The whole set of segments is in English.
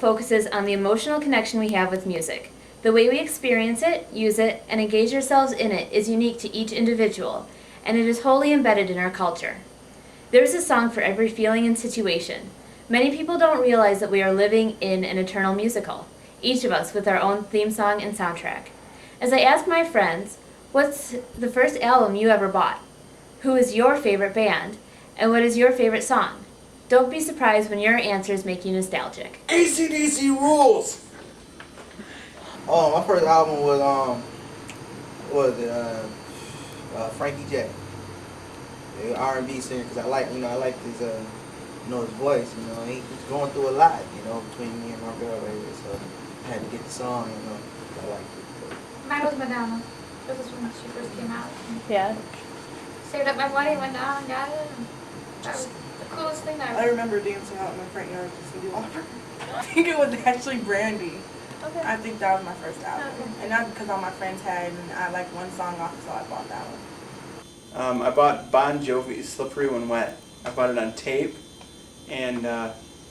focuses on the emotional connection we have with music. The way we experience it, use it, and engage ourselves in it is unique to each individual, and it is wholly embedded in our culture. There is a song for every feeling and situation. Many people don't realize that we are living in an eternal musical, each of us with our own theme song and soundtrack. As I ask my friends, what's the first album you ever bought? Who is your favorite band? And what is your favorite song? Don't be surprised when your answers make you nostalgic. AC/DC rules! Oh, my first album was Frankie J. The R&B singer, because I like his his voice. He's going through a lot, between me and my girl right here. So I had to get the song, I liked it. Mine was Madonna. This was when she first came out. Yeah. Saved up my money, went down and got it. And that was the coolest thing I remember dancing out in my front yard to Cindy Lauper. I think it was actually Brandy. Okay. I think that was my first album. Okay. And not because all my friends had it, and I liked one song off, so I bought that one. I bought Bon Jovi's Slippery When Wet. I bought it on tape, and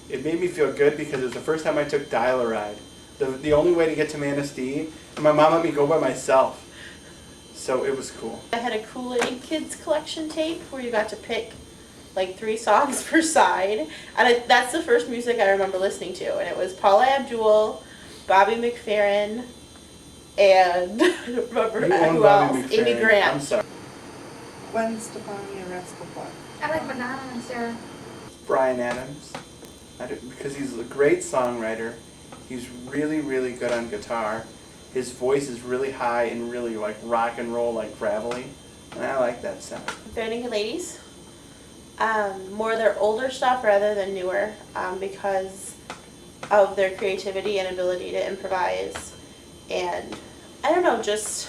it made me feel good because it was the first time I took Dial-A-Ride. The only way to get to Manistee, and my mom let me go by myself. So it was cool. I had a Kool-Aid Kids collection tape where you got to pick like 3 songs per side. And that's the first music I remember listening to. And it was Paula Abdul, Bobby McFerrin, and I don't remember who else? Amy Grant. I'm sorry. Gwen Stefani and Rascal Flatts. I like Madonna and Sarah. Bryan Adams. Because he's a great songwriter. He's really, really good on guitar. His voice is really high and really like rock and roll, like gravelly. And I like that sound. Barenaked Ladies. More their older stuff rather than newer, because of their creativity and ability to improvise. And I don't know, just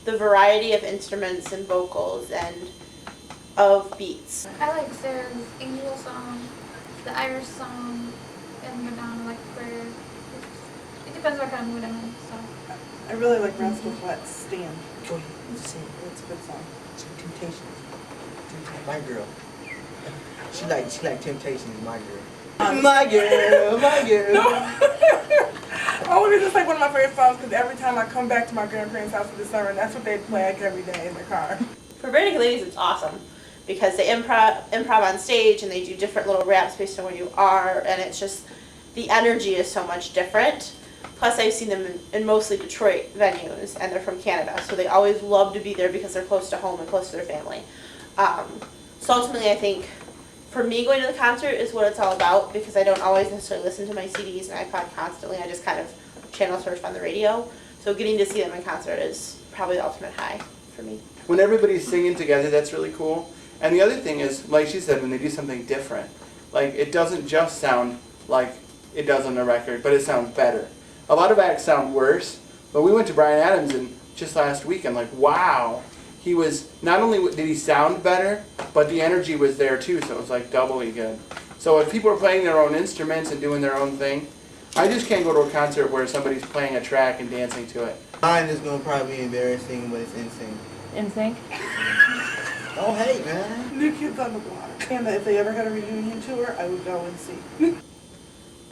the variety of instruments and vocals and of beats. I like Sarah's Angel song, the Irish song, and Madonna, like prayer. It depends what kind of mood I'm in. So. I really like Rascal Flatts' Stand. Go ahead, sing. It's a good song. Temptations. My girl. She like Temptations, my girl. My girl. Oh, it's just like one of my favorite songs because every time I come back to my grandparents' house in the summer, that's what they play like every day in the car. For Barenaked Ladies, it's awesome because they improv on stage and they do different little raps based on where you are, and it's just the energy is so much different. Plus, I've seen them in mostly Detroit venues, and they're from Canada, so they always love to be there because they're close to home and close to their family. So ultimately, I think for me, going to the concert is what it's all about because I don't always necessarily listen to my CDs and iPod constantly. I just kind of channel surf on the radio. So getting to see them in concert is probably the ultimate high for me. When everybody's singing together, that's really cool. And the other thing is, like she said, when they do something different, like it doesn't just sound like it does on the record, but it sounds better. A lot of acts sound worse, but we went to Bryan Adams and just last week and like, wow, he was, not only did he sound better, but the energy was there too, so it was like doubly good. So if people are playing their own instruments and doing their own thing, I just can't go to a concert where somebody's playing a track and dancing to it. Mine is going to probably be embarrassing, but it's NSYNC. NSYNC? Don't hate, man. New Kids on the Block. And if they ever had a reunion tour, I would go and see.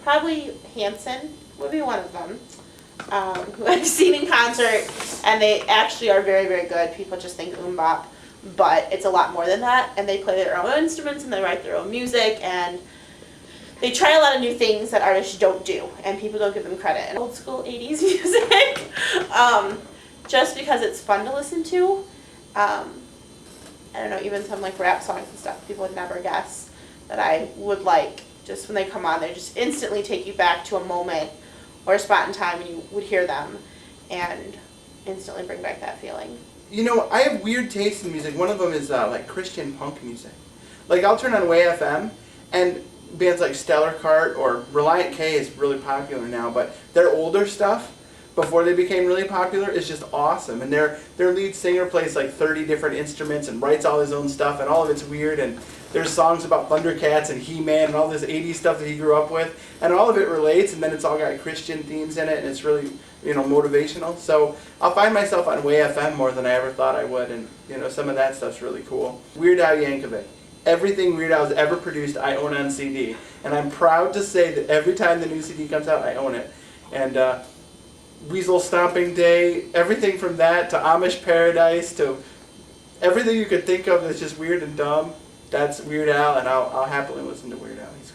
Probably Hanson would be one of them, who I've seen in concert, and they actually are very, very good. People just think bop, but it's a lot more than that, and they play their own instruments, and they write their own music, and they try a lot of new things that artists don't do, and people don't give them credit. And old school 80s music, just because it's fun to listen to. I don't know, even some like rap songs and stuff, people would never guess that I would like. Just when they come on, they just instantly take you back to a moment or a spot in time when you would hear them and instantly bring back that feeling. You know, I have weird tastes in music. One of them is like Christian punk music. Like I'll turn on Way FM and bands like Stellar Cart or Reliant K is really popular now, but their older stuff before they became really popular is just awesome. And their lead singer plays like 30 different instruments and writes all his own stuff, and all of it's weird, and there's songs about Thundercats and He-Man and all this 80s stuff that he grew up with, and all of it relates, and then it's all got Christian themes in it, and it's really, motivational. So I'll find myself on Way FM more than I ever thought I would, and some of that stuff's really cool. Weird Al Yankovic. everything Weird Al has ever produced, I own on CD. And I'm proud to say that every time the new CD comes out, I own it. And Weasel Stomping Day, everything from that to Amish Paradise to everything you could think of that's just weird and dumb, that's Weird Al, and I'll happily listen to Weird Al. He's